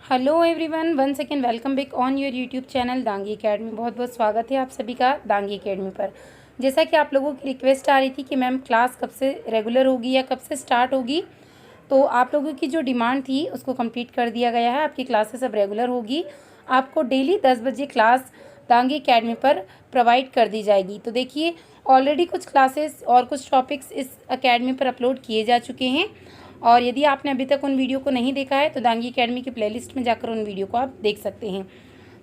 Hello everyone, one second welcome back on your YouTube channel Dangi academy. बहुत बहुत स्वागत है आप सभी का दांगी एकेडमी पर। जैसा कि आप लोगों की रिक्वेस्ट आ रही थी कि मैम क्लास कब से रेगुलर होगी या कब से स्टार्ट होगी, तो आप लोगों की जो डिमांड थी उसको कंप्लीट कर दिया गया है। आपकी क्लासेस अब रेगुलर होगी। आपको डेली 10 बजे क्लास दांगी एकेडमी पर प्रोवाइड कर दी जाएगी। तो देखिए, ऑलरेडी कुछ क्लासेस और कुछ टॉपिक्स इस एकेडमी पर अपलोड किए जा चुके हैं, और यदि आपने अभी तक उन वीडियो को नहीं देखा है तो दांगी एकेडमी की प्लेलिस्ट में जाकर उन वीडियो को आप देख सकते हैं।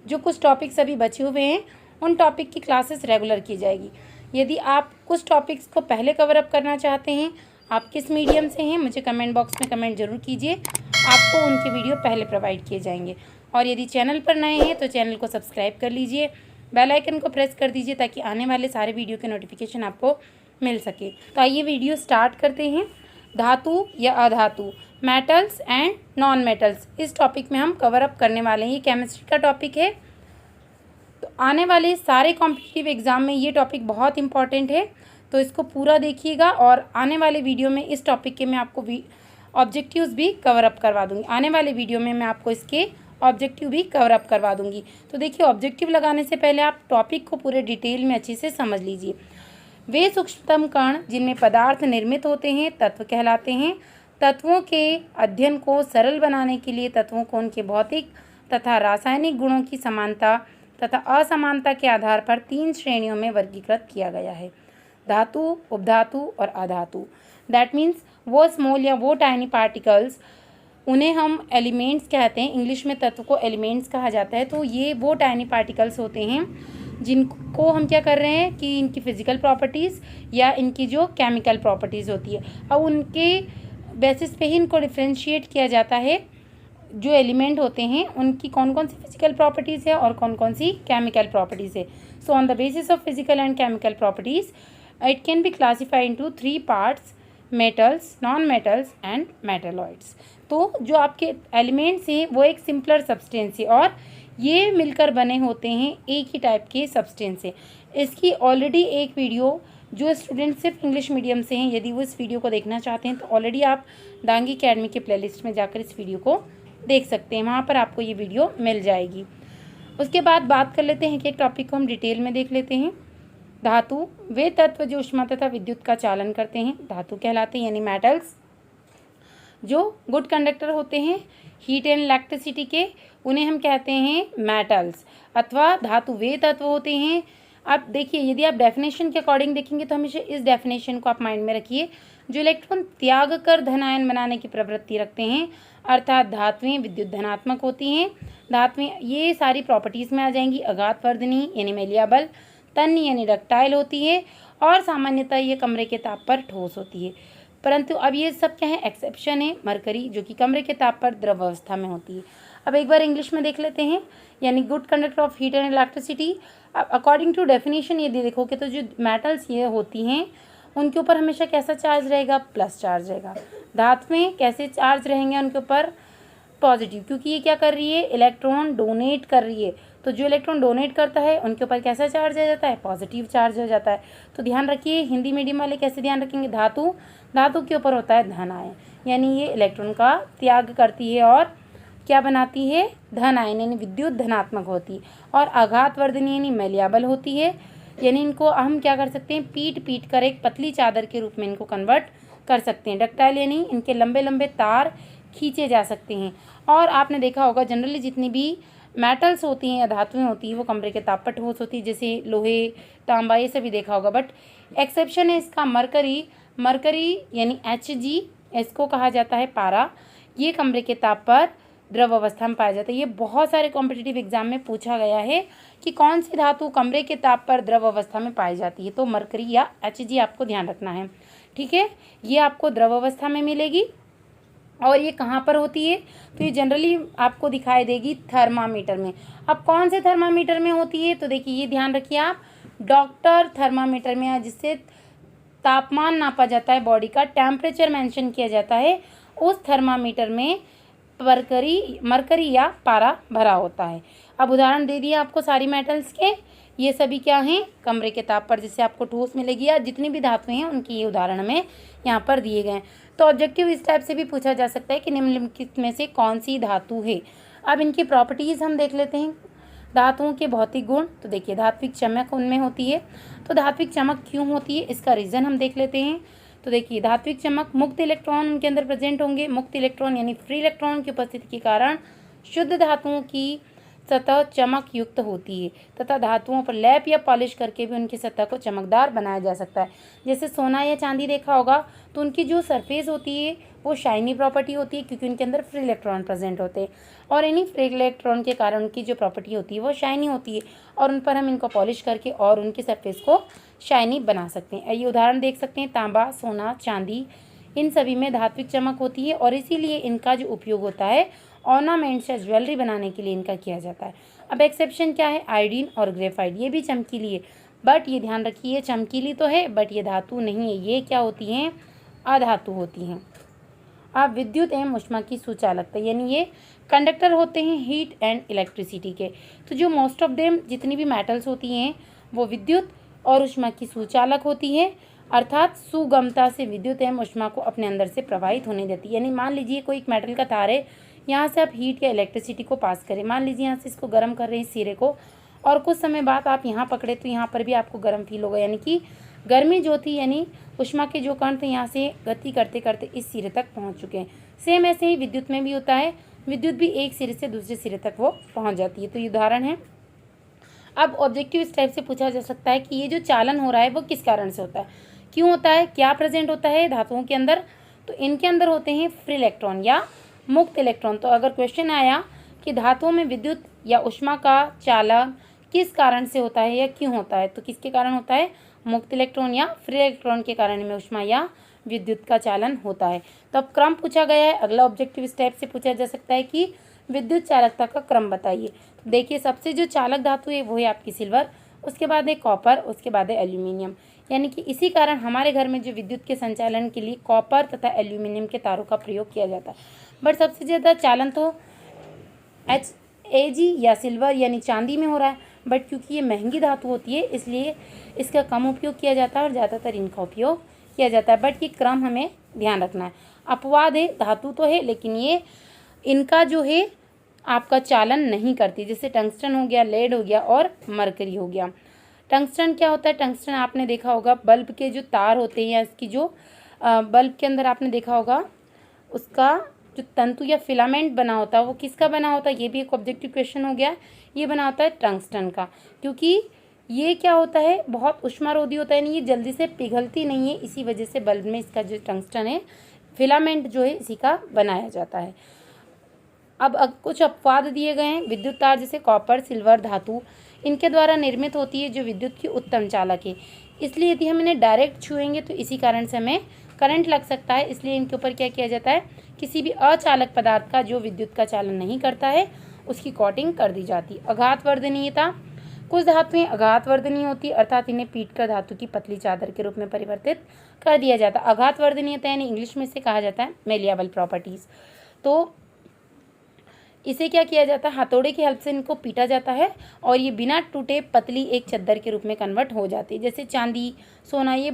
जो कुछ टॉपिक्स अभी बचे हुए हैं उन टॉपिक की क्लासेस रेगुलर की जाएगी। यदि आप कुछ टॉपिक्स को पहले कवर अप करना चाहते हैं, आप किस मीडियम से हैं, मुझे कमेंट बॉक्स में कमेंट जरूर कीजिए। आपको उनके वीडियो पहले प्रोवाइड किए जाएंगे। और यदि चैनल पर नए हैं तो चैनल को सब्सक्राइब कर लीजिए, बेल आइकन को प्रेस कर दीजिए ताकि आने वाले सारे वीडियो के नोटिफिकेशन आपको मिल सके। तो आइए वीडियो स्टार्ट करते हैं। धातु या अधातु, मेटल्स एंड नॉन मेटल्स, इस टॉपिक में हम कवर अप करने वाले हैं। ये केमिस्ट्री का टॉपिक है, तो आने वाले सारे कॉम्पिटिटिव एग्ज़ाम में ये टॉपिक बहुत इंपॉर्टेंट है, तो इसको पूरा देखिएगा। और आने वाले वीडियो में इस टॉपिक के मैं आपको ऑब्जेक्टिव्स भी कवर अप करवा दूँगी। आने वाले वीडियो में मैं आपको इसके ऑब्जेक्टिव भी कवर अप करवा दूँगी। तो देखिए, ऑब्जेक्टिव लगाने से पहले आप टॉपिक को पूरे डिटेल में अच्छे से समझ लीजिए। वे सूक्ष्मतम कण जिनमें पदार्थ निर्मित होते हैं तत्व कहलाते हैं। तत्वों के अध्ययन को सरल बनाने के लिए तत्वों को उनके भौतिक तथा रासायनिक गुणों की समानता तथा असमानता के आधार पर 3 श्रेणियों में वर्गीकृत किया गया है: धातु, उपधातु और अधातु। दैट मीन्स वो स्मॉल या वो टाइनी पार्टिकल्स, उन्हें हम एलिमेंट्स कहते हैं। इंग्लिश में तत्व को एलिमेंट्स कहा जाता है। तो ये वो टाइनी पार्टिकल्स होते हैं जिनको हम क्या कर रहे हैं कि इनकी फिजिकल प्रॉपर्टीज़ या इनकी जो केमिकल प्रॉपर्टीज़ होती है, अब उनके बेसिस पे ही इनको डिफ्रेंशिएट किया जाता है। जो एलिमेंट होते हैं उनकी कौन कौन सी फिजिकल प्रॉपर्टीज़ है और कौन कौन सी केमिकल प्रॉपर्टीज़ है। So on the basis of physical and chemical properties it can be classified into 3 parts: metals, non metals and metalloids. तो जो आपके एलिमेंट्स हैं वो एक सिंपलर सब्सटेंस है और ये मिलकर बने होते हैं एक ही टाइप के सब्सटेंस से। इसकी ऑलरेडी एक वीडियो, जो स्टूडेंट सिर्फ इंग्लिश मीडियम से हैं, यदि वो इस वीडियो को देखना चाहते हैं तो ऑलरेडी आप दांगी एकेडमी के प्लेलिस्ट में जाकर इस वीडियो को देख सकते हैं। वहाँ पर आपको ये वीडियो मिल जाएगी। उसके बाद बात कर लेते हैं कि एक टॉपिक को हम डिटेल में देख लेते हैं। धातु, वे तत्व जो ऊष्मा तथा विद्युत का चालन करते हैं धातु कहलाते हैं, यानी मेटल्स। जो गुड कंडक्टर होते हैं हीट एंड इलेक्ट्रिसिटी के, उन्हें हम कहते हैं मेटल्स। अथवा धातु वे तत्व होते हैं। अब देखिए, यदि आप डेफिनेशन के अकॉर्डिंग देखेंगे तो हमेशा इस डेफिनेशन को आप माइंड में रखिए: जो इलेक्ट्रॉन त्याग कर धन आयन बनाने की प्रवृत्ति रखते हैं, अर्थात धातुएं विद्युत धनात्मक होती हैं। धातुएं ये सारी प्रॉपर्टीज़ में आ जाएंगी। अघातवर्धनी यानी मेलियाबल, तन्य यानी डक्टाइल होती है, और सामान्यतः ये कमरे के ताप पर ठोस होती है। परंतु अब ये सब क्या है, एक्सेप्शन है। मरकरी जो कि कमरे के ताप पर द्रव अवस्था में होती है। अब एक बार इंग्लिश में देख लेते हैं, यानी good conductor of heat and electricity. According to definition यदि देखोगे तो जो मेटल्स ये होती हैं उनके ऊपर हमेशा कैसा चार्ज रहेगा, प्लस चार्ज रहेगा। धातुएं कैसे चार्ज रहेंगे उनके ऊपर, पॉजिटिव, क्योंकि ये क्या कर रही है, इलेक्ट्रॉन डोनेट कर रही है। तो जो इलेक्ट्रॉन डोनेट करता है उनके ऊपर कैसा चार्ज आ जाता है, पॉजिटिव चार्ज हो जाता है। तो ध्यान रखिए, हिंदी मीडियम वाले कैसे ध्यान रखेंगे, धातु, धातु के ऊपर होता है धन आयन, यानी ये इलेक्ट्रॉन का त्याग करती है और क्या बनाती है, धन आयन यानी विद्युत धनात्मक होती है। और आघातवर्धनी यानी मेलियाबल होती है, यानी इनको हम क्या कर सकते हैं, पीट पीट कर एक पतली चादर के रूप में इनको कन्वर्ट कर सकते हैं। डक्टाइल यानी इनके लंबे लंबे तार खींचे जा सकते हैं। और आपने देखा होगा जनरली जितनी भी मेटल्स होती हैं या धातुएं होती हैं वो कमरे के ताप पर ठोस होती है, जैसे लोहे, तांबा, ये सभी देखा होगा। बट एक्सेप्शन है इसका मरकरी। मरकरी यानी Hg, इसको कहा जाता है पारा। ये कमरे के ताप पर द्रव अवस्था में पाया जाता है। ये बहुत सारे कॉम्पिटिटिव एग्जाम में पूछा गया है कि कौन सी धातु कमरे के ताप पर द्रव अवस्था में पाई जाती है, तो मरकरी या Hg आपको ध्यान रखना है। ठीक है, ये आपको द्रव अवस्था में मिलेगी। और ये कहाँ पर होती है, तो ये जनरली आपको दिखाई देगी थर्मामीटर में। अब कौन से थर्मामीटर में होती है, तो देखिए ये ध्यान रखिए आप, डॉक्टर थर्मामीटर में, जिससे तापमान नापा जाता है, बॉडी का टेम्परेचर मेंशन किया जाता है, उस थर्मामीटर में मरकरी या पारा भरा होता है। अब उदाहरण दे दिए आपको सारी मेटल्स के, ये सभी क्या हैं, कमरे के ताप पर जिससे आपको ठोस मिलेगी, या जितनी भी धातुएं हैं उनकी ये उदाहरण में यहाँ पर दिए गए हैं। तो ऑब्जेक्टिव इस टाइप से भी पूछा जा सकता है कि निम्नलिखित में से कौन सी धातु है। अब इनकी प्रॉपर्टीज़ हम देख लेते हैं। धातुओं के भौतिक गुण, तो देखिए धात्विक चमक उनमें होती है। तो धात्विक चमक क्यों होती है, इसका रीज़न हम देख लेते हैं। तो देखिए धात्विक चमक, मुक्त इलेक्ट्रॉन उनके अंदर प्रेजेंट होंगे। मुक्त इलेक्ट्रॉन यानी फ्री इलेक्ट्रॉन की उपस्थिति के कारण शुद्ध धातुओं की सतह चमक युक्त होती है तथा धातुओं पर लैप या पॉलिश करके भी उनकी सतह को चमकदार बनाया जा सकता है। जैसे सोना या चांदी देखा होगा तो उनकी जो सरफेस होती है वो शाइनी प्रॉपर्टी होती है, क्योंकि उनके अंदर फ्री इलेक्ट्रॉन प्रेजेंट होते हैं और इन्हीं फ्री इलेक्ट्रॉन के कारण उनकी जो प्रॉपर्टी होती है वो शाइनी होती है और उन पर हम इनको पॉलिश करके और उनकी सरफेस को शाइनी बना सकते हैं। ये उदाहरण देख सकते हैं, तांबा, सोना, चांदी, इन सभी में धात्विक चमक होती है और इसीलिए इनका जो उपयोग होता है ऑर्नामेंट्स या ज्वेलरी बनाने के लिए इनका किया जाता है। अब एक्सेप्शन क्या है, आयोडीन और ग्रेफाइट, ये भी चमकीली है, बट ये ध्यान रखिए चमकीली तो है बट ये धातु नहीं है, ये क्या होती हैं, अधातु होती हैं। अब विद्युत एवं ऊष्मा की सुचालकता, यानी ये कंडक्टर होते हैं हीट एंड इलेक्ट्रिसिटी के। तो जो मोस्ट ऑफ देम जितनी भी मेटल्स होती हैं वो विद्युत और ऊष्मा की सुचालक होती है, अर्थात सुगमता से विद्युत एवं ऊष्मा को अपने अंदर से प्रवाहित होने देती है। यानी मान लीजिए कोई एक मेटल का तार है, यहाँ से आप हीट या इलेक्ट्रिसिटी को पास करें, मान लीजिए यहाँ से इसको गर्म कर रहे हैं सिरे को और कुछ समय बाद आप यहाँ पकड़े तो यहाँ पर भी आपको गर्म फील होगा, यानी कि गर्मी जो थी यानी ऊष्मा के जो कण थे यहाँ से गति करते करते इस सिरे तक पहुँच चुके हैं। सेम ऐसे ही विद्युत में भी होता है, विद्युत भी एक सिरे से दूसरे सिरे तक वो पहुँच जाती है। तो ये उदाहरण है। अब ऑब्जेक्टिव इस टाइप से पूछा जा सकता है कि ये जो चालन हो रहा है वो किस कारण से होता है, क्यों होता है, क्या प्रेजेंट होता है धातुओं के अंदर। तो इनके अंदर होते हैं फ्री इलेक्ट्रॉन या मुक्त इलेक्ट्रॉन। तो अगर क्वेश्चन आया कि धातुओं में विद्युत या ऊष्मा का चालन किस कारण से होता है या क्यों होता है, तो किसके कारण होता है, मुक्त इलेक्ट्रॉन या फ्री इलेक्ट्रॉन के कारण में ऊष्मा या विद्युत का चालन होता है। तो अब क्रम पूछा गया है, अगला ऑब्जेक्टिव इस टाइप से पूछा जा सकता है कि विद्युत चालकता का क्रम बताइए। तो देखिए सबसे जो चालक धातु है वो है आपकी सिल्वर, उसके बाद है कॉपर, उसके बाद है एल्यूमिनियम। यानी कि इसी कारण हमारे घर में जो विद्युत के संचालन के लिए कॉपर तथा एल्यूमिनियम के तारों का प्रयोग किया जाता है। बट सबसे ज़्यादा चालन तो Ag या सिल्वर यानी चांदी में हो रहा है, बट क्योंकि ये महंगी धातु होती है इसलिए इसका कम उपयोग किया जाता है और ज़्यादातर इनका उपयोग किया जाता है। बट ये क्रम हमें ध्यान रखना है। अपवाद है, धातु तो है लेकिन ये इनका जो है आपका चालन नहीं करती, जैसे टंगस्टन हो गया, लेड हो गया और मरकरी हो गया। टंगस्टन क्या होता है, टंगस्टन आपने देखा होगा बल्ब के जो तार होते हैं या इसकी जो बल्ब के अंदर आपने देखा होगा उसका जो तंतु या फिलामेंट बना होता है वो किसका बना होता है, ये भी एक ऑब्जेक्टिव क्वेश्चन हो गया। ये बना होता है टंगस्टन का, क्योंकि ये क्या होता है बहुत ऊष्मारोधी होता है, नहीं ये जल्दी से पिघलती नहीं है, इसी वजह से बल्ब में इसका जो टंगस्टन है फिलामेंट जो है इसी का बनाया जाता है। अब कुछ अपवाद दिए गए हैं। विद्युत तार जैसे कॉपर, सिल्वर धातु इनके द्वारा निर्मित होती है जो विद्युत की उत्तम चालक है, इसलिए यदि हम इन्हें डायरेक्ट छुएंगे तो इसी कारण से हमें करंट लग सकता है। इसलिए इनके ऊपर क्या किया जाता है, किसी भी अचालक पदार्थ का जो विद्युत का चालन नहीं करता है उसकी कोटिंग कर दी जाती है। आघातवर्धनीयता, कुछ धातुएं आघातवर्धनीय होती है अर्थात इन्हें पीटकर धातु की पतली चादर के रूप में परिवर्तित कर दिया जाता है। आघातवर्धनीयता यानी इंग्लिश में इसे कहा जाता है मेलिएबल प्रॉपर्टीज़। तो इसे क्या किया जाता है, हथौड़े की हेल्प से इनको पीटा जाता है और ये बिना टूटे पतली एक चद्दर के रूप में कन्वर्ट हो जाती है। जैसे चांदी, सोना ये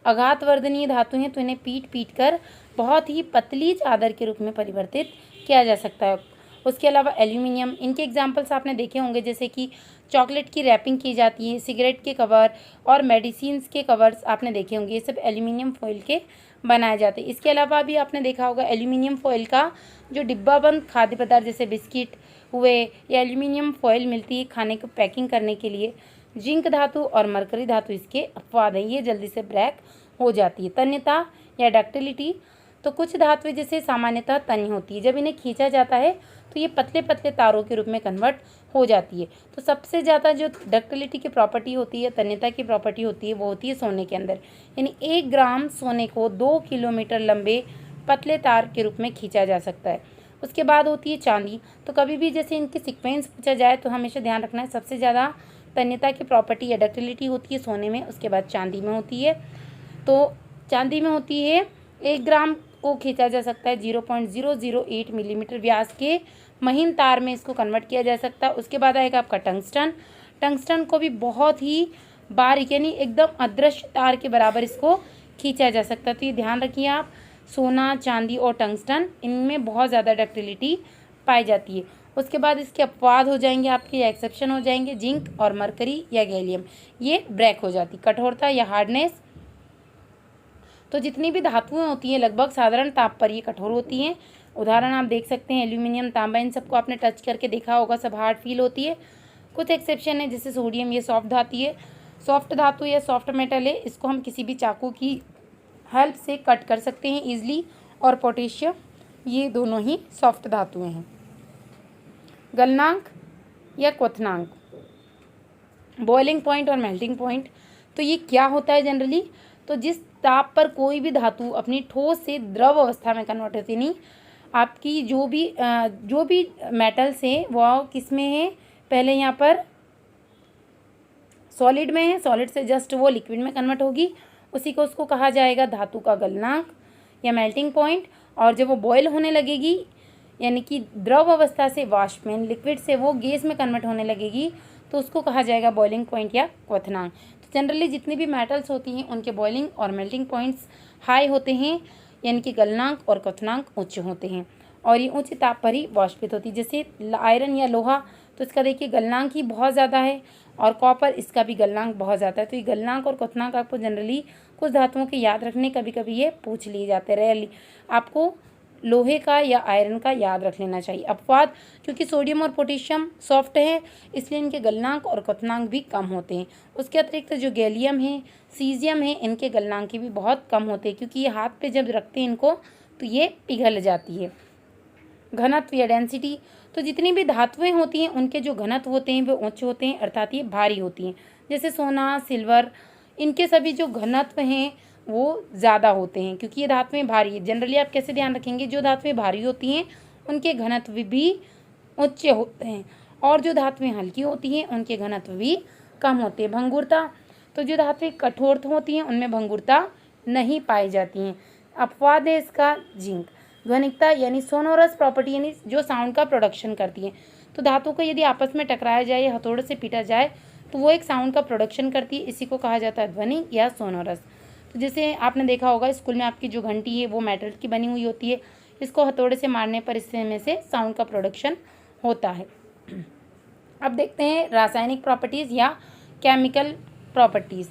आघातवर्धनीय धातु हैं तो इन्हें पीट कर बहुत ही पतली चादर के रूप में परिवर्तित किया जा सकता है। उसके अलावा एल्यूमिनियम, इनके एग्जांपल्स आपने देखे होंगे जैसे कि चॉकलेट की रैपिंग की जाती है, सिगरेट के कवर और मेडिसिन्स के कवर्स आपने देखे होंगे, ये सब एल्यूमिनियम फॉइल के बनाए जाते हैं। इसके अलावा भी आपने देखा होगा एल्यूमिनियम फॉइल का जो डिब्बाबंद खाद्य पदार्थ जैसे बिस्किट हुए या एल्यूमिनियम फॉइल मिलती है खाने को पैकिंग करने के लिए। जिंक धातु और मरकरी धातु इसके अपवाद हैं, ये जल्दी से ब्रेक हो जाती है। तन्यता या डक्टिलिटी, तो कुछ धातुएं जैसे सामान्यतः तन्य होती है, जब इन्हें खींचा जाता है तो ये पतले पतले तारों के रूप में कन्वर्ट हो जाती है। तो सबसे ज़्यादा जो डक्टिलिटी की प्रॉपर्टी होती है, तन्यता की प्रॉपर्टी होती है, वो होती है सोने के अंदर। यानी 1 ग्राम सोने को 2 किलोमीटर लंबे पतले तार के रूप में खींचा जा सकता है। उसके बाद होती है चांदी। तो कभी भी जैसे इनकी सीक्वेंस पूछा जाए तो हमेशा ध्यान रखना है सबसे ज़्यादा तन्यता की प्रॉपर्टी या डक्टिलिटी होती है सोने में, उसके बाद चांदी में होती है। तो चांदी में होती है 1 ग्राम को खींचा जा सकता है 0.008 मिलीमीटर व्यास के महीन तार में इसको कन्वर्ट किया जा सकता है। उसके बाद आएगा आपका टंगस्टन। टंगस्टन को भी बहुत ही बारीक यानी एकदम अदृश्य तार के बराबर इसको खींचा जा सकता है। तो ये ध्यान रखिए आप, सोना, चांदी और टंगस्टन इनमें बहुत ज़्यादा डक्टिलिटी पाई जाती है। उसके बाद इसके अपवाद हो जाएंगे आपके, एक्सेप्शन हो जाएंगे जिंक और मरकरी या गैलियम, ये ब्रेक हो जाती। कठोरता या हार्डनेस, तो जितनी भी धातुएं होती हैं लगभग साधारण ताप पर ये कठोर होती हैं। उदाहरण आप देख सकते हैं एल्यूमिनियम, तांबा, इन सबको आपने टच करके देखा होगा, सब हार्ड फील होती है। कुछ एक्सेप्शन है जैसे सोडियम, ये सॉफ्ट धातु है, सॉफ्ट धातु या सॉफ्ट मेटल है, इसको हम किसी भी चाकू की हेल्प से कट कर सकते हैं ईजिली। और पोटेशियम, ये दोनों ही सॉफ्ट धातुएं हैं। गलनांक या क्वथनांक, बॉइलिंग पॉइंट और मेल्टिंग पॉइंट, तो ये क्या होता है जनरली, तो जिस ताप पर कोई भी धातु अपनी ठोस से द्रव अवस्था में कन्वर्ट होती, नहीं आपकी जो भी मेटल्स हैं वो किस में है, पहले यहाँ पर सॉलिड में है, सॉलिड से जस्ट वो लिक्विड में कन्वर्ट होगी, उसी को उसको कहा जाएगा धातु का गलनांक या मेल्टिंग पॉइंट। और जब वो बॉयल होने लगेगी यानी कि द्रव अवस्था से वाष्प में, लिक्विड से वो गैस में कन्वर्ट होने लगेगी, तो उसको कहा जाएगा बॉइलिंग पॉइंट या क्वथनांक। तो जनरली जितनी भी मेटल्स होती हैं उनके बॉइलिंग और मेल्टिंग पॉइंट्स हाई होते हैं, यानी कि गलनांक और क्वथनांक उच्च होते हैं, और ये उच्च ताप पर ही वाष्पित होती है। जैसे आयरन या लोहा, तो इसका देखिए गलनांक ही बहुत ज़्यादा है, और कॉपर, इसका भी गलनांक बहुत ज़्यादा है। तो ये गलनांक और क्वथनांक आपको जनरली कुछ धातुओं के याद रखने, कभी कभी ये पूछ लिए जाते, रेयरली आपको लोहे का या आयरन का याद रख लेना चाहिए। अपवाद, क्योंकि सोडियम और पोटेशियम सॉफ्ट है इसलिए इनके गलनांक और क्वथनांक भी कम होते हैं। उसके अतिरिक्त जो गैलियम है, सीजियम है, इनके गलनांक भी बहुत कम होते हैं, क्योंकि ये हाथ पे जब रखते हैं इनको तो ये पिघल जाती है। घनत्व या डेंसिटी, तो जितनी भी धातुएं होती हैं उनके जो घनत्व होते हैं वो उच्च होते हैं, अर्थात ये भारी होती हैं। जैसे सोना, सिल्वर, इनके सभी जो घनत्व हैं वो ज़्यादा होते हैं, क्योंकि ये धातुएं भारी है। जनरली आप कैसे ध्यान रखेंगे, जो धातुएं भारी होती हैं उनके घनत्व भी उच्च होते हैं, और जो धातुएं हल्की होती हैं उनके घनत्व भी कम होते हैं। भंगुरता, तो जो धातुएं कठोर होती हैं उनमें भंगुरता नहीं पाई जाती हैं। अपवाद है इसका जिंक। ध्वनिकता यानी सोनोरस प्रॉपर्टी, यानी जो साउंड का प्रोडक्शन करती है। तो धातु को यदि आपस में टकराया जाए या हथौड़े से पीटा जाए तो वो एक साउंड का प्रोडक्शन करती है, इसी को कहा जाता है ध्वनि या सोनोरस। तो जैसे आपने देखा होगा स्कूल में आपकी जो घंटी है वो मेटल की बनी हुई होती है, इसको हथौड़े से मारने पर इससे में से साउंड का प्रोडक्शन होता है। अब देखते हैं रासायनिक प्रॉपर्टीज़ या केमिकल प्रॉपर्टीज़,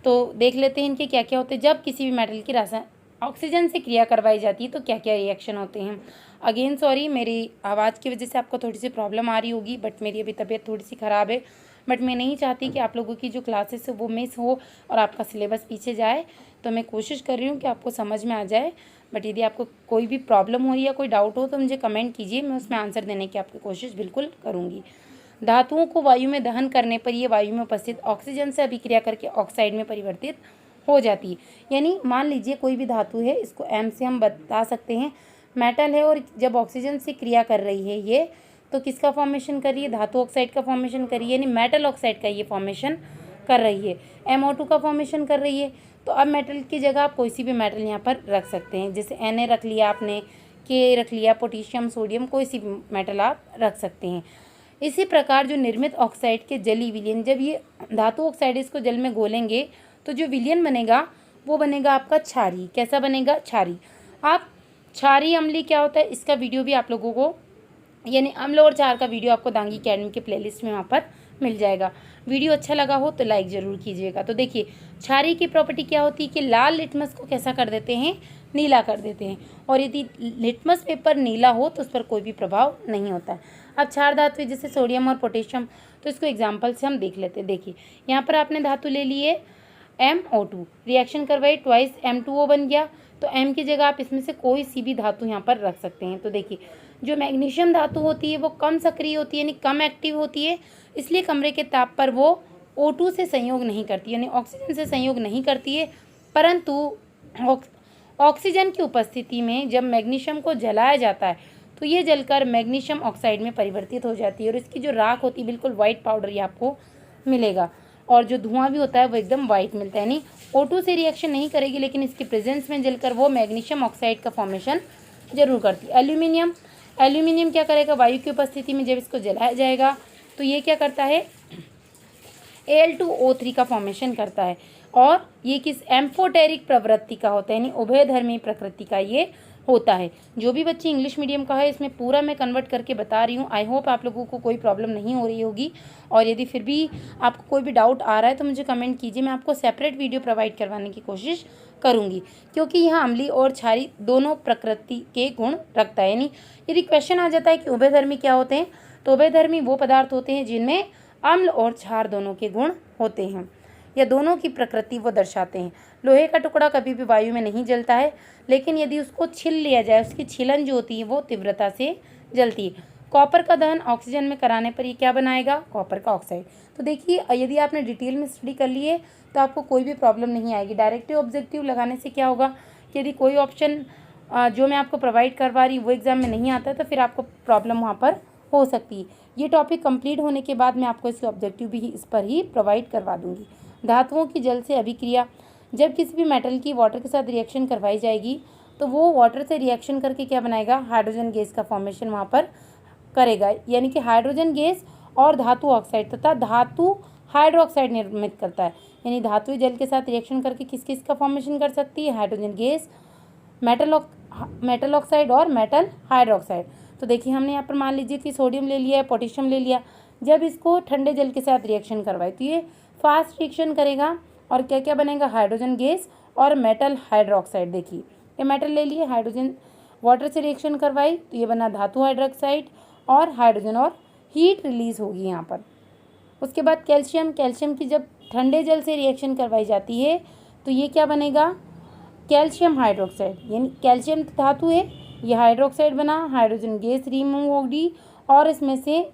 तो देख लेते हैं इनके क्या क्या होते हैं। जब किसी भी मेटल की ऑक्सीजन से क्रिया करवाई जाती है तो क्या क्या रिएक्शन होते हैं। अगेन सॉरी, मेरी आवाज़ की वजह से आपको थोड़ी सी प्रॉब्लम आ रही होगी, बट मेरी अभी तबीयत थोड़ी सी ख़राब है, बट मैं नहीं चाहती कि आप लोगों की जो क्लासेस है वो मिस हो और आपका सिलेबस पीछे जाए, तो मैं कोशिश कर रही हूँ कि आपको समझ में आ जाए। बट यदि आपको कोई भी प्रॉब्लम हो रही है, कोई डाउट हो तो मुझे कमेंट कीजिए, मैं उसमें आंसर देने की आपकी कोशिश बिल्कुल करूँगी। धातुओं को वायु में दहन करने पर ये वायु में उपस्थित ऑक्सीजन से अभिक्रिया करके ऑक्साइड में परिवर्तित हो जाती है। यानी मान लीजिए कोई भी धातु है, इसको एम से हम बता सकते हैं, मेटल है, और जब ऑक्सीजन से क्रिया कर रही है ये, तो किसका फॉर्मेशन कर रही है, धातु ऑक्साइड का फॉर्मेशन कर रही है, यानी मेटल ऑक्साइड का ये फॉर्मेशन कर रही है, MO2 का फॉर्मेशन कर रही है। तो अब मेटल की जगह आप कोई सी भी मेटल यहाँ पर रख सकते हैं, जैसे Na रख लिया आपने, K रख लिया, पोटेशियम, सोडियम, कोई सी भी मेटल आप रख सकते हैं। इसी प्रकार जो निर्मित ऑक्साइड के जली विलयन, जब ये धातु ऑक्साइड इसको जल में घोलेंगे तो जो विलयन बनेगा वो बनेगा आपका क्षारी। कैसा बनेगा, क्षारी। आप क्षारी अम्लीय क्या होता है इसका वीडियो भी आप लोगों को, यानी अम्ल और क्षार का वीडियो आपको दांगी अकेडमी के प्लेलिस्ट में वहाँ पर मिल जाएगा। वीडियो अच्छा लगा हो तो लाइक ज़रूर कीजिएगा। तो देखिए क्षारी की प्रॉपर्टी क्या होती है कि लाल लिटमस को कैसा कर देते हैं, नीला कर देते हैं, और यदि लिटमस पेपर नीला हो तो उस पर कोई भी प्रभाव नहीं होता है। अब क्षार धातु जैसे सोडियम और पोटेशियम, तो इसको एग्जाम्पल से हम देख लेते हैं। देखिए यहाँ पर आपने धातु ले लिए MO2, रिएक्शन करवाई, ट्वाइस M2O बन गया, तो M की जगह आप इसमें से कोई सी भी धातु यहाँ पर रख सकते हैं। तो देखिए जो मैग्नीशियम धातु होती है वो कम सक्रिय होती है, यानी कम एक्टिव होती है, इसलिए कमरे के ताप पर वो O2 से संयोग नहीं करती, यानी ऑक्सीजन से संयोग नहीं करती है। परंतु ऑक्सीजन की उपस्थिति में जब मैग्नीशियम को जलाया जाता है तो ये जलकर मैग्नीशियम ऑक्साइड में परिवर्तित हो जाती है, और इसकी जो राख होती है बिल्कुल वाइट पाउडर ये आपको मिलेगा, और जो धुआं भी होता है वो एकदम वाइट मिलता है। यानी O2 से रिएक्शन नहीं करेगी, लेकिन इसकी प्रेजेंस में जलकर वो मैग्नीशियम ऑक्साइड का फॉर्मेशन जरूर करती है। एल्यूमिनियम क्या करेगा, वायु की उपस्थिति में जब इसको जलाया जाएगा तो ये क्या करता है, Al2O3 का फॉर्मेशन करता है, और ये किस एम्फोटेरिक प्रवृत्ति का होता है, यानी उभयधर्मी प्रकृति का ये होता है। जो भी बच्चे इंग्लिश मीडियम का है इसमें पूरा मैं कन्वर्ट करके बता रही हूँ। आई होप आप लोगों को कोई प्रॉब्लम नहीं हो रही होगी, और यदि फिर भी आपको कोई भी डाउट आ रहा है तो मुझे कमेंट कीजिए, मैं आपको सेपरेट वीडियो प्रोवाइड करवाने की कोशिश करूँगी, क्योंकि यह अम्लीय और क्षारीय दोनों प्रकृति के गुण रखता है। यानी यदि क्वेश्चन आ जाता है कि उभयधर्मी क्या होते हैं, तो उभयधर्मी वो पदार्थ होते हैं जिनमें अम्ल और क्षार दोनों के गुण होते हैं, या दोनों की प्रकृति वो दर्शाते हैं। लोहे का टुकड़ा कभी भी वायु में नहीं जलता है, लेकिन यदि उसको छील लिया जाए, उसकी छीलन जो होती है वो तीव्रता से जलती है। कॉपर का दहन ऑक्सीजन में कराने पर ये क्या बनाएगा, कॉपर का ऑक्साइड। तो देखिए, यदि आपने डिटेल में स्टडी कर ली है तो आपको कोई भी प्रॉब्लम नहीं आएगी। डायरेक्टिव ऑब्जेक्टिव लगाने से क्या होगा कि यदि कोई ऑप्शन जो मैं आपको प्रोवाइड करवा रही वो एग्ज़ाम में नहीं आता तो फिर आपको प्रॉब्लम वहाँ पर हो सकती है। ये टॉपिक कंप्लीट होने के बाद मैं आपको इसके ऑब्जेक्टिव भी इस पर ही प्रोवाइड करवा दूँगी। धातुओं की जल से अभिक्रिया, जब किसी भी मेटल की वाटर के साथ रिएक्शन करवाई जाएगी तो वो वाटर से रिएक्शन करके क्या बनाएगा, हाइड्रोजन गैस का फॉर्मेशन वहाँ पर करेगा, यानी कि हाइड्रोजन गैस और धातु ऑक्साइड तथा धातु हाइड्रोक्साइड निर्मित करता है। यानी धातु जल के साथ रिएक्शन करके किस किस का फॉर्मेशन कर सकती है, हाइड्रोजन गैस, मेटल ऑक्साइड और मेटल हाइड्रोक्साइड। तो देखिए, हमने यहाँ पर मान लीजिए कि सोडियम ले लिया है, पोटेशियम ले लिया, जब इसको ठंडे जल के साथ रिएक्शन करवाए तो ये फास्ट रिएक्शन करेगा और क्या क्या बनेगा, हाइड्रोजन गैस और मेटल हाइड्रोक्साइड। देखिए, ये मेटल ले लिए, हाइड्रोजन वाटर से रिएक्शन करवाई तो ये बना धातु हाइड्रोक्साइड और हाइड्रोजन, और हीट रिलीज होगी यहाँ पर। उसके बाद कैल्शियम की जब ठंडे जल से रिएक्शन करवाई जाती है तो ये क्या बनेगा, कैल्शियम हाइड्रोक्साइड। यानी कैल्शियम धातु है, ये हाइड्रोक्साइड बना, हाइड्रोजन गैस रिमूव होगी और इसमें से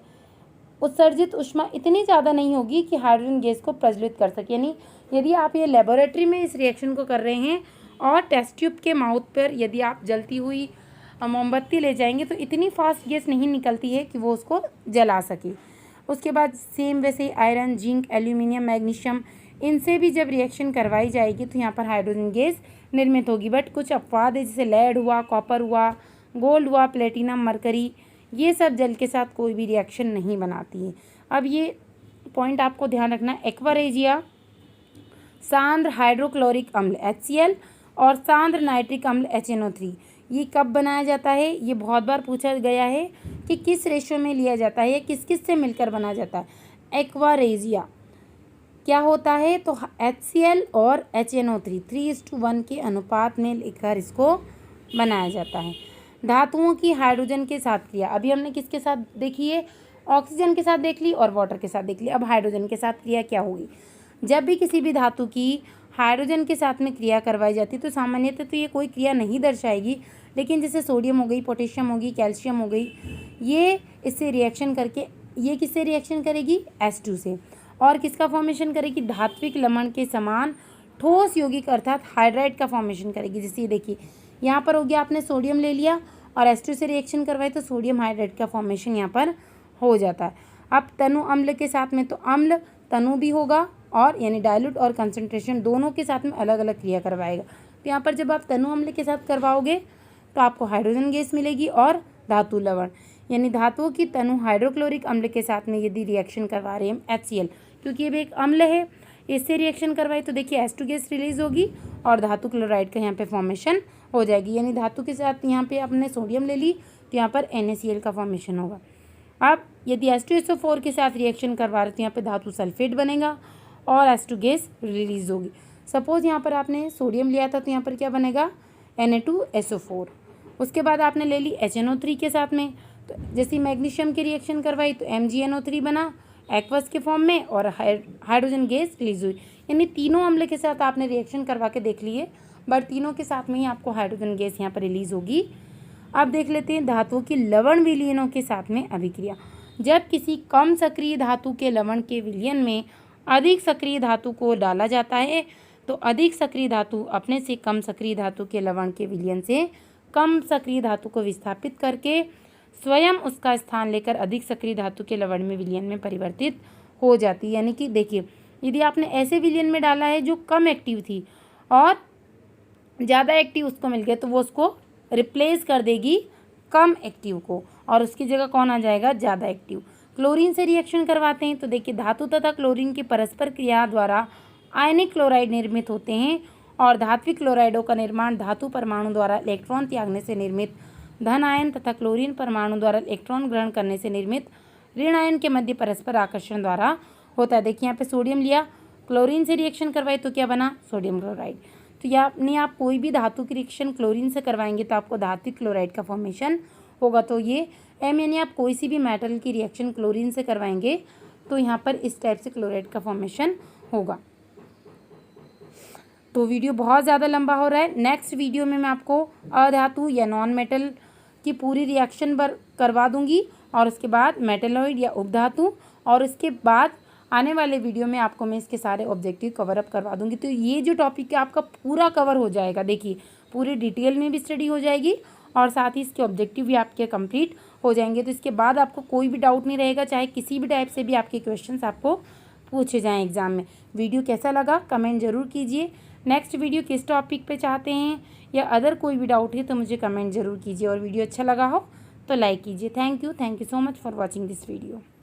उत्सर्जित ऊष्मा इतनी ज़्यादा नहीं होगी कि हाइड्रोजन गैस को प्रज्वलित कर सके। यानी यदि आप ये लेबोरेटरी में इस रिएक्शन को कर रहे हैं और टेस्ट ट्यूब के माउथ पर यदि आप जलती हुई मोमबत्ती ले जाएंगे तो इतनी फास्ट गैस नहीं निकलती है कि वो उसको जला सके। उसके बाद सेम वैसे आयरन, जिंक, एल्यूमिनियम, मैग्नीशियम, इनसे भी जब रिएक्शन करवाई जाएगी तो यहाँ पर हाइड्रोजन गैस निर्मित होगी। बट कुछ अपवाद है, जैसे लेड हुआ, कॉपर हुआ, गोल्ड हुआ, प्लेटिनम, मरकरी, ये सब जल के साथ कोई भी रिएक्शन नहीं बनाती है। अब ये पॉइंट आपको ध्यान रखना है, एक्वारेजिया सांद्र हाइड्रोक्लोरिक अम्ल HCl और सांद्र नाइट्रिक अम्ल HNO3, ये कब बनाया जाता है, ये बहुत बार पूछा गया है कि किस रेशियो में लिया जाता है या किस किस से मिलकर बना जाता है। एक्वारेजिया क्या होता है, तो HCl और HNO3 3:1 के अनुपात में लेकर इसको बनाया जाता है। धातुओं की हाइड्रोजन के साथ क्रिया, अभी हमने किसके साथ देखी है, ऑक्सीजन के साथ देख ली और वाटर के साथ देख ली। अब हाइड्रोजन के साथ क्रिया क्या होगी, जब भी किसी भी धातु की हाइड्रोजन के साथ में क्रिया करवाई जाती है तो सामान्यतः तो ये कोई क्रिया नहीं दर्शाएगी, लेकिन जैसे सोडियम हो गई, पोटेशियम हो गई, कैल्शियम हो गई, ये इससे रिएक्शन करके ये किससे रिएक्शन करेगी, H2 से, और किसका फॉर्मेशन करेगी, धात्विक लवण के समान ठोस यौगिक अर्थात हाइड्राइड का फॉर्मेशन करेगी। जैसे देखिए, यहाँ पर हो गया, आपने सोडियम ले लिया और H2 से रिएक्शन करवाई तो सोडियम हाइड्राइड का फॉर्मेशन यहाँ पर हो जाता है। अब तनु अम्ल के साथ में तो अम्ल तनु भी होगा, और यानी डाइल्यूट और कंसंट्रेशन दोनों के साथ में अलग अलग क्रिया करवाएगा। तो यहाँ पर जब आप तनु अम्ल के साथ करवाओगे तो आपको हाइड्रोजन गैस मिलेगी और धातु लवण, यानी धातुओं की तनु हाइड्रोक्लोरिक अम्ल के साथ में यदि रिएक्शन करवा रहे हैं HCl, क्योंकि ये भी एक अम्ल है, इससे रिएक्शन करवाई तो देखिए H2 गैस रिलीज होगी और धातु क्लोराइड का यहाँ पे फॉर्मेशन हो जाएगी। यानी धातु के साथ यहाँ पे आपने सोडियम ले ली तो यहाँ पर NaCl का फॉर्मेशन होगा। अब यदि H2SO4 के साथ रिएक्शन करवा रहे तो यहाँ पे धातु सल्फेट बनेगा और H2 गैस रिलीज होगी। सपोज यहाँ पर आपने सोडियम लिया था तो यहाँ पर क्या बनेगा, Na2SO4। उसके बाद आपने ले ली HNO3 के साथ में, तो जैसे मैग्नीशियम की रिएक्शन करवाई तो MgNO3 बना एक्वस के फॉर्म में और हाइड्रोजन गैस रिलीज हुई। यानी तीनों अम्ल के साथ आपने रिएक्शन करवा के देख लिए, बट तीनों के साथ में ही आपको हाइड्रोजन गैस यहाँ पर रिलीज होगी। अब देख लेते हैं धातुओं की लवण विलयनों के साथ में अभिक्रिया। जब किसी कम सक्रिय धातु के लवण के विलयन में अधिक सक्रिय धातु को डाला जाता है तो अधिक सक्रिय धातु अपने से कम सक्रिय धातु के लवण के विलयन से कम सक्रिय धातु को विस्थापित करके स्वयं उसका स्थान लेकर अधिक सक्रिय धातु के लवण में विलयन में परिवर्तित हो जाती है। यानी कि देखिए, यदि आपने ऐसे विलयन में डाला है जो कम एक्टिव थी और ज़्यादा एक्टिव उसको मिल गया तो वो उसको रिप्लेस कर देगी कम एक्टिव को, और उसकी जगह कौन आ जाएगा, ज़्यादा एक्टिव। क्लोरीन से रिएक्शन करवाते हैं तो देखिए, धातु तथा क्लोरीन की परस्पर क्रिया द्वारा आयनिक क्लोराइड निर्मित होते हैं और धात्विक क्लोराइडों का निर्माण धातु परमाणु द्वारा इलेक्ट्रॉन त्यागने से निर्मित धन आयन तथा क्लोरीन परमाणु द्वारा इलेक्ट्रॉन ग्रहण करने से निर्मित ऋण आयन के मध्य परस्पर आकर्षण द्वारा होता है। देखिए यहाँ पे सोडियम लिया, क्लोरीन से रिएक्शन करवाए तो क्या बना, सोडियम क्लोराइड। तो यानी आप कोई भी धातु की रिएक्शन क्लोरीन से करवाएंगे तो आपको धात्विक क्लोराइड का फॉर्मेशन होगा। तो ये एम यानी आप कोई सी भी मेटल की रिएक्शन क्लोरीन से करवाएंगे तो यहाँ पर इस टाइप से क्लोराइड का फॉर्मेशन होगा। तो वीडियो बहुत ज़्यादा लंबा हो रहा है। नेक्स्ट वीडियो में मैं आपको अधातु या नॉन मेटल की पूरी रिएक्शन करवा दूंगी और उसके बाद मेटलॉइड या उपधातु, और उसके बाद आने वाले वीडियो में आपको मैं इसके सारे ऑब्जेक्टिव कवर अप करवा दूंगी। तो ये जो टॉपिक है आपका पूरा कवर हो जाएगा। देखिए पूरी डिटेल में भी स्टडी हो जाएगी और साथ ही इसके ऑब्जेक्टिव भी आपके कंप्लीट हो जाएंगे। तो इसके बाद आपको कोई भी डाउट नहीं रहेगा, चाहे किसी भी टाइप से भी आपके क्वेश्चंस आपको पूछे जाएँ एग्ज़ाम में। वीडियो कैसा लगा कमेंट ज़रूर कीजिए। नेक्स्ट वीडियो किस टॉपिक पे चाहते हैं या अदर कोई भी डाउट है तो मुझे कमेंट ज़रूर कीजिए, और वीडियो अच्छा लगा हो तो लाइक कीजिए। Thank you so much for watching this video.